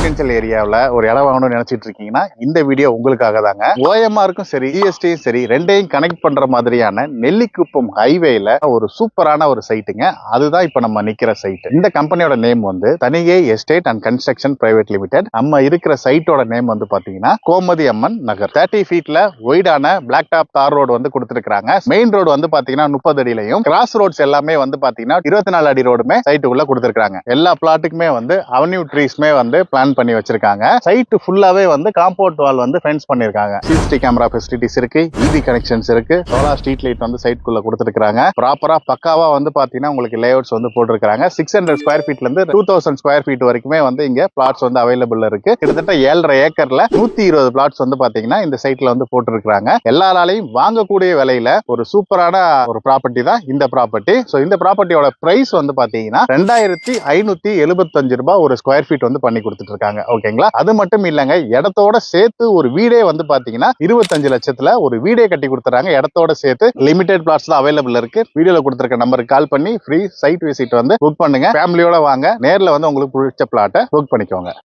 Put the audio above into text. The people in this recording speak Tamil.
ரெசிடென்ஷியல் ஏரியாவில் ஒரு இடம் வாங்கணும்னு நினைச்சிட்டு இருக்கீங்கன்னா இந்த வீடியோ உங்களுக்காக தாங்க. ஓஎம்ஆருக்கும் சரி ஜிஎஸ்டியும் சரி ரெண்டையும் கனெக்ட் பண்ற மாதிரியான நெல்லிக்குப்பம் ஹைவேல ஒரு சூப்பரான ஒரு சைட்டுங்க. அதுதான் இப்ப நம்ம நிக்கிற சைட். இந்த கம்பெனியோட நேம் வந்து Thanigai estate and construction private limited. நம்ம இருக்கிற சைட்டோட நேம் வந்து பாத்தீங்கன்னா கோமதி அம்மன் நகர். 30 ஃபீட்ல ஒய்டான பிளாக் டாப் தார் ரோடு வந்து கொடுத்திருக்காங்க. மெயின் ரோடு வந்து பாத்தீங்கன்னா 30 அடியிலையும், கிராஸ் ரோட்ஸ் எல்லாமே வந்து பாத்தீங்கன்னா 24 அடி ரோடுமே சைட்டுக்குள்ள கொடுத்திருக்காங்க. எல்லா பிளாட்டுக்குமே வந்து அவென்யூ ட்ரீஸ்மே வந்து பிளான் பண்ணி வச்சிருக்காங்க. சைட் ஃபுல்லாவே வந்து காம்பவுண்ட் வால் வந்து ஃபென்ஸ் பண்ணிருக்காங்க. சிசிடிவி கேமரா ஃபெசிலிட்டிஸ் இருக்கு, இபி கனெக்ஷன்ஸ் இருக்கு, சோலார் ஸ்ட்ரீட் லைட் வந்து சைட்டுக்குள்ள கொடுத்திருக்காங்க. ப்ராப்பரா பக்காவா வந்து பாத்தீங்கன்னா உங்களுக்கு லேஅவுட்ஸ் வந்து போட்டிருக்காங்க. 600 ஸ்கொயர் ஃபீட்ல இருந்து 2000 ஸ்கொயர் ஃபீட் வரைக்குமே வந்து இங்க பிளாட்ஸ் வந்து அவைலபிள் இருக்கு. கிட்டத்தட்ட 7.5 ஏக்கர்ல 120 பிளாட்ஸ் வந்து பாத்தீங்கன்னா இந்த சைட்ல வந்து போட்டிருக்காங்க. எல்லாராலையும் வாங்கக்கூடிய விலையில ஒரு சூப்பரான ஒரு ப்ராப்பர்ட்டி தான் இந்த ப்ராப்பர்ட்டி. சோ இந்த ப்ராப்பர்ட்டியோட பிரைஸ் வந்து பாத்தீங்கன்னா 2575 ரூபாய் ஒரு ஸ்கொயர் ஃபீட் வந்து பண்ணி கொடுத்துட்டு இருக்காங்க. ஓகேங்களா? அது மட்டும் இல்லங்க, இடத்தோட சேர்த்து ஒரு வீடே வந்து பாத்தீங்கன்னா 25 லட்சத்துல ஒரு வீடே கட்டி கொடுத்துறாங்க. இடத்தோட சேர்த்து லிமிடெட் பிளாட்ஸ் தான் அவைலபிள் இருக்கு. வீடியோல கொடுத்திருக்க நம்பருக்கு கால் பண்ணி ஃப்ரீ சைட் விசிட் வந்து புக் பண்ணுங்க. ஃபேமிலியோட வாங்க, நேர்ல வந்து உங்களுக்கு பிடிச்ச பிளாட்டை புக் பண்ணிக்கோங்க.